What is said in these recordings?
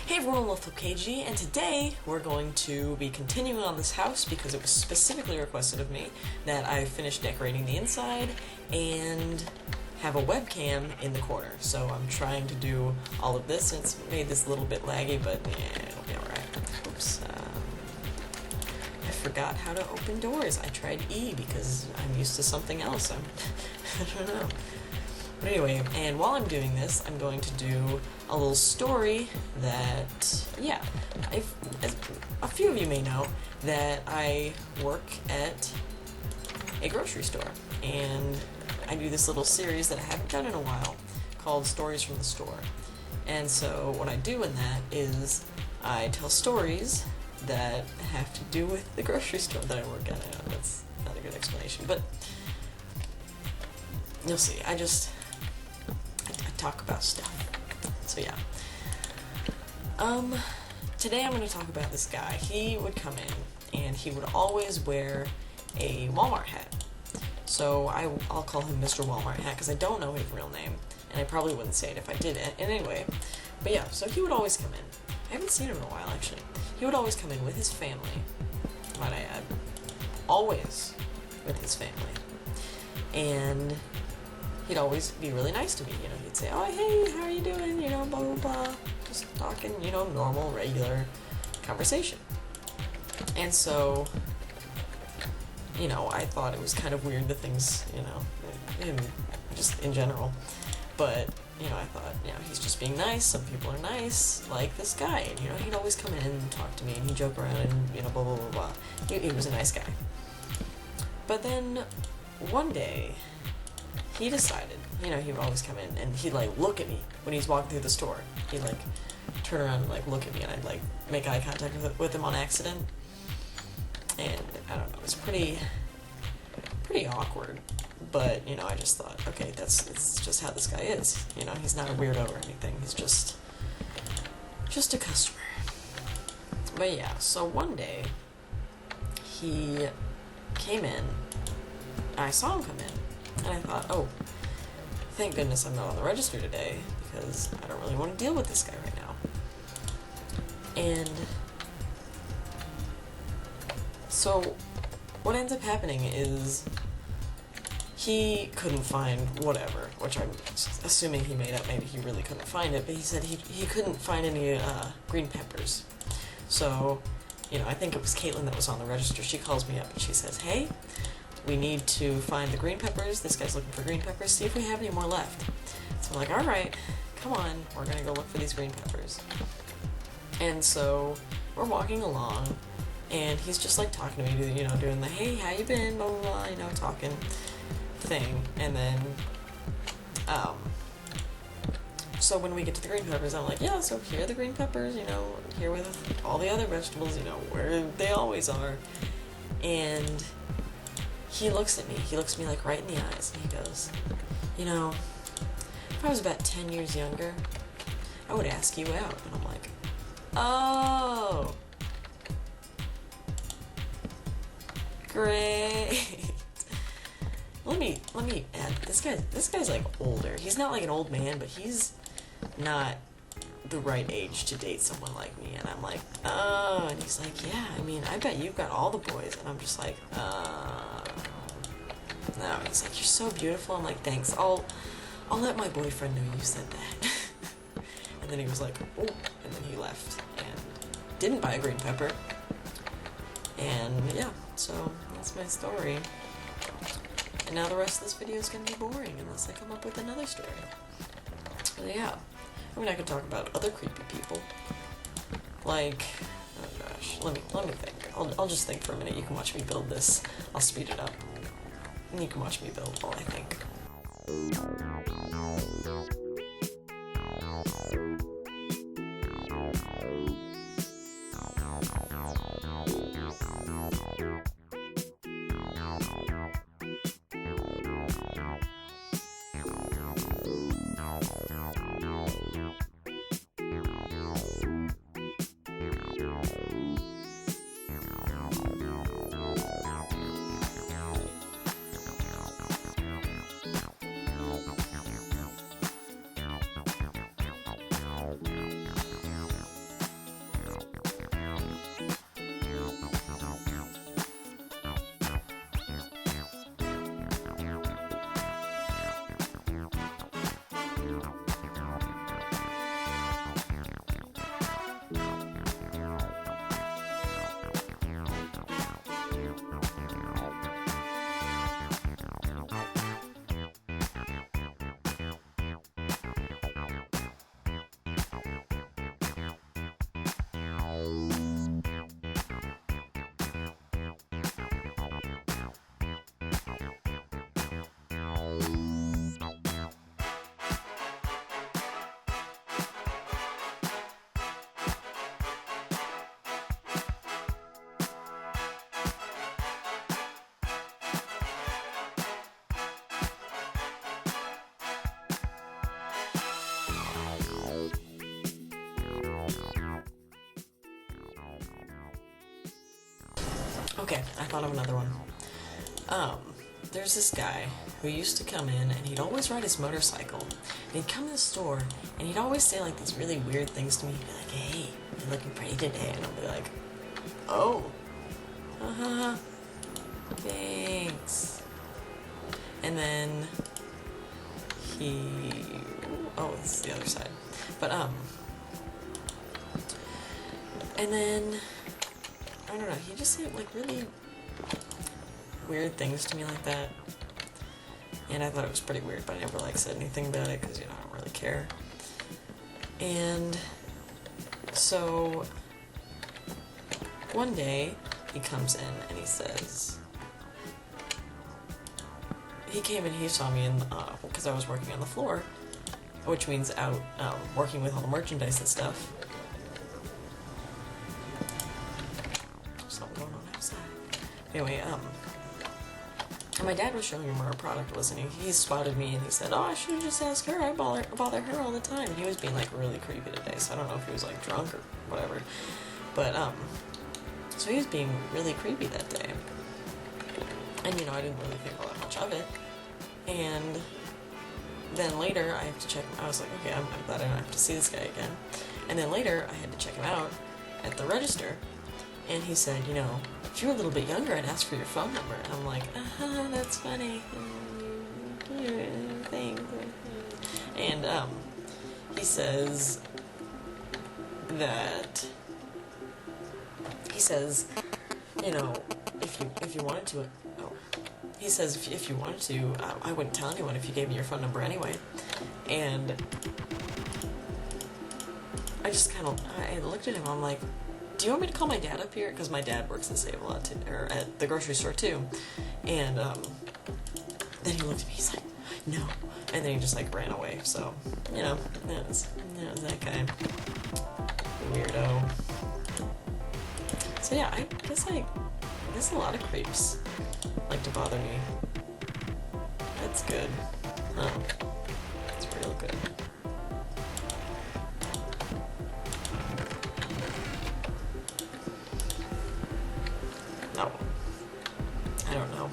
Hey everyone, wolfpupKG, and today we're going to be continuing on this house because it was specifically requested of me that I finish decorating the inside and have a webcam in the corner. So I'm trying to do all of this, and it's made this a little bit laggy, but yeah, it'll be alright. Oops. I forgot how to open doors. I tried E because I'm used to something else. I don't know. But anyway, and while I'm doing this, I'm going to do a little story that, yeah, a few of you may know that I work at a grocery store, and I do this little series that I haven't done in a while called Stories from the Store. And so what I do in that is I tell stories that have to do with the grocery store that I work at. I know that's not a good explanation, but you'll see. I talk about stuff. So yeah. Today I'm going to talk about this guy. He would come in and he would always wear a Walmart hat. So I'll call him Mr. Walmart Hat because I don't know his real name, and I probably wouldn't say it if I did it. And anyway, but yeah, so he would always come in. I haven't seen him in a while actually. He would always come in with his family, might I add. Always with his family. And he'd always be really nice to me, you know, he'd say, oh, hey, how are you doing, you know, blah, blah, blah, just talking, you know, normal, regular conversation. And so, you know, I thought it was kind of weird, the things, you know, him, just in general, but, you know, I thought, you know, he's just being nice, some people are nice, like this guy, and, you know, he'd always come in and talk to me, and he'd joke around, and, you know, blah, blah, blah, blah. He was a nice guy. But then, one day, he decided, you know, he would always come in and he'd like look at me when he's walking through the store. He'd like turn around and like look at me, and I'd like make eye contact with him on accident. And I don't know, it was pretty awkward. But, you know, I just thought, okay, it's just how this guy is. You know, he's not a weirdo or anything. He's just a customer. But yeah, so one day he came in, and I saw him come in. And I thought, oh, thank goodness I'm not on the register today, because I don't really want to deal with this guy right now. And so what ends up happening is he couldn't find whatever, which I'm assuming he made up. Maybe he really couldn't find it, but he said he couldn't find any green peppers. So, you know, I think it was Caitlin that was on the register. She calls me up and she says, hey, we need to find the green peppers. This guy's looking for green peppers. See if we have any more left. So I'm like, all right, come on. We're going to go look for these green peppers. And so we're walking along, and he's just like talking to me, you know, doing the, hey, how you been, blah, blah, blah, you know, talking thing. And then, so when we get to the green peppers, I'm like, yeah, so here are the green peppers, you know, here with all the other vegetables, you know, where they always are. And he looks at me. He looks me like right in the eyes, and he goes, you know, if I was about 10 years younger, I would ask you out. And I'm like, oh, great. Let me add, this guy's like older. He's not like an old man, but he's not the right age to date someone like me. And I'm like, oh, and he's like, yeah, I mean, I bet you've got all the boys. And I'm just like, no. He's like, you're so beautiful. I'm like, thanks. I'll let my boyfriend know you said that. And then he was like, oh, and then he left and didn't buy a green pepper. And yeah, so that's my story. And now the rest of this video is going to be boring unless I come up with another story. But yeah, I mean, I could talk about other creepy people. Like, oh gosh, let me think. I'll just think for a minute. You can watch me build this. I'll speed it up. And you can watch me build while I think. Okay, I thought of another one. There's this guy who used to come in and he'd always ride his motorcycle. And he'd come to the store and he'd always say like these really weird things to me. He'd be like, "Hey, you're looking pretty today." And I'll be like, "Oh, thanks." And then this is the other side. But and then I don't know. He just said like really weird things to me like that, and I thought it was pretty weird, but I never like said anything about it because, you know, I don't really care. And so one day he comes in and he says, he came and he saw me in because I was working on the floor, which means out working with all the merchandise and stuff. Something going on outside. Anyway, and my dad was showing him where our product was, and he spotted me, and he said, "Oh, I should just ask her. I bother her all the time." And he was being like really creepy today, so I don't know if he was like drunk or whatever. But so he was being really creepy that day, and you know, I didn't really think all that much of it. And then later, I have to check him. I was like, okay, I'm glad I don't have to see this guy again. And then later, I had to check him out at the register, and he said, "You know, if you were a little bit younger, I'd ask for your phone number." And I'm like, that's funny. Thanks. And he says that, you know, if you wanted to, he says if you wanted to, I wouldn't tell anyone if you gave me your phone number anyway. And I just I looked at him, I'm like, "Do you want me to call my dad up here?" Because my dad works at Save-A-Lot or at the grocery store too. And then he looked at me, he's like, "No." And then he just like ran away. So, you know, that was that guy. Weirdo. So yeah, I guess a lot of creeps like to bother me. That's good. It's real good. No. I don't know.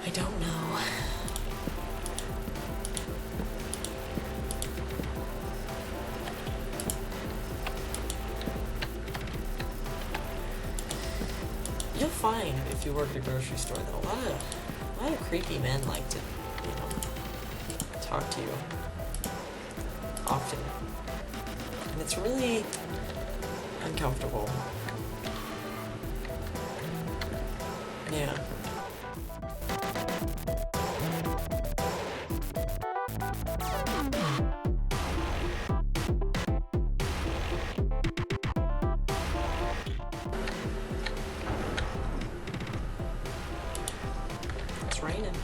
I don't know. You'll find, if you work at a grocery store, that a lot of creepy men like to, you know, talk to you often. And it's really uncomfortable. Yeah. It's raining.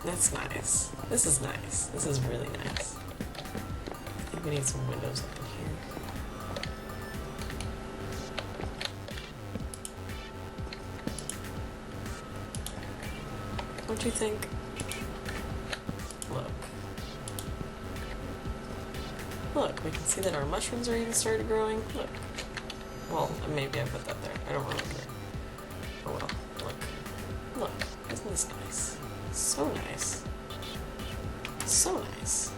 That's nice. This is nice. This is really nice. I think we need some windows up in here. Don't you think? Look. Look, we can see that our mushrooms are even started growing. Look. Well, maybe I put that there. I don't remember. Oh well. Look. Look. Isn't this nice? So nice. So nice.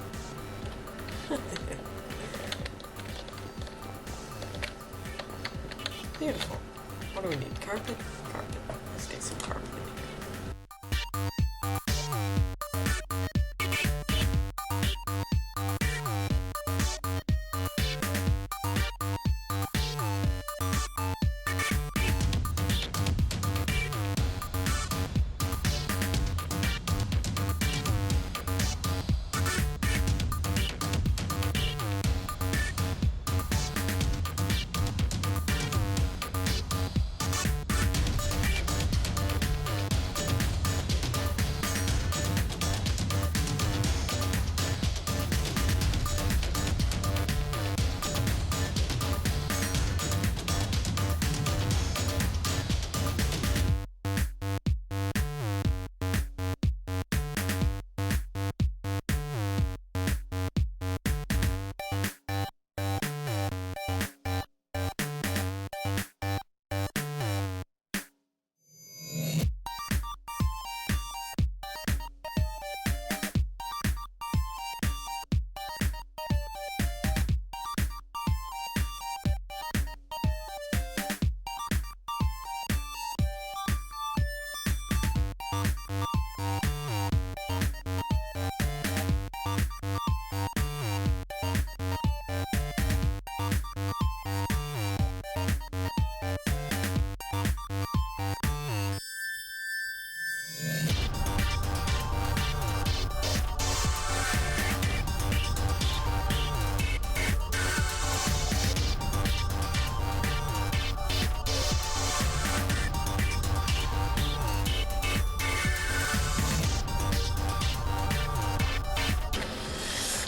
Beautiful. What do we need? Carpet? Carpet. Let's get some carpet.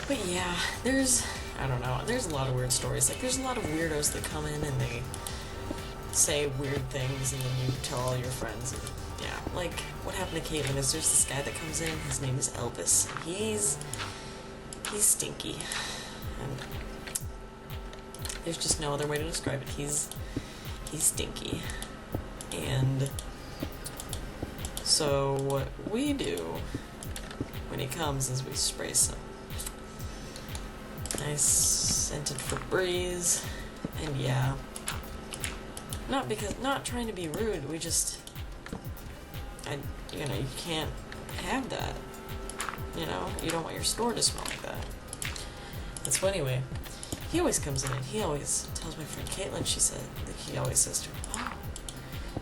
But yeah, I don't know, there's a lot of weird stories. Like, there's a lot of weirdos that come in and they say weird things and then you tell all your friends. And yeah, like, what happened to Caitlin is there's this guy that comes in, his name is Elvis. He's stinky. And there's just no other way to describe it. He's stinky. And so what we do when he comes is we spray some nice scented Febreze, and yeah, not trying to be rude, you know, you can't have that, you know, you don't want your store to smell like that. And so anyway, he always comes in and he always tells my friend Caitlin, he always says to her, oh,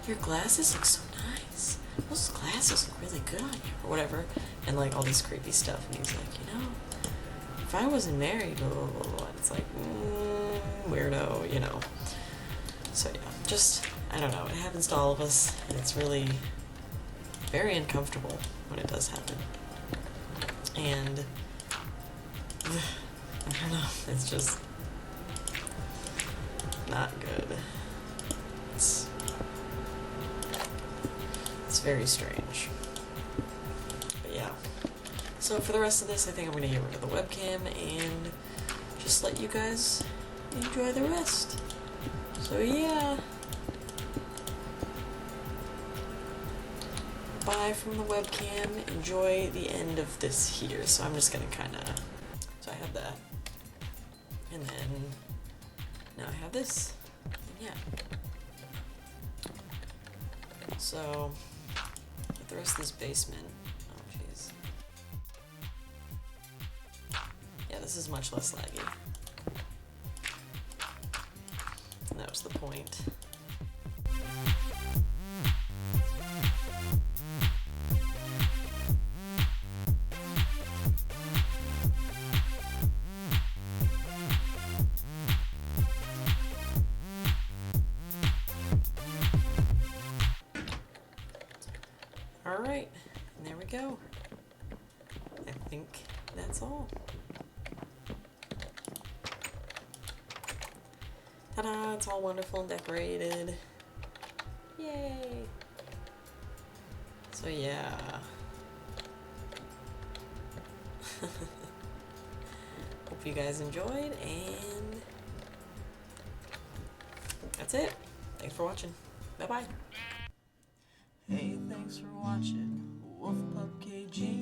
your glasses look so nice, those glasses look really good on you, or whatever, and like all this creepy stuff, and he's like, you know, if I wasn't married, blah, blah, blah, blah. It's like, weirdo, you know. So yeah, just, I don't know, it happens to all of us, and it's really very uncomfortable when it does happen. And, I don't know, it's just not good. It's very strange. But yeah. So for the rest of this, I think I'm going to get rid of the webcam and just let you guys enjoy the rest. So yeah. Bye from the webcam. Enjoy the end of this here. So I'm just going to kind of... So I have that. And then... Now I have this. And yeah. So... With the rest of this basement... This is much less laggy. And that was the point. Alright, and there we go. think that's all. Ta-da! It's all wonderful and decorated. Yay! So yeah. Hope you guys enjoyed, and that's it. Thanks for watching. Bye-bye. Hey, thanks for watching wolfpupKG.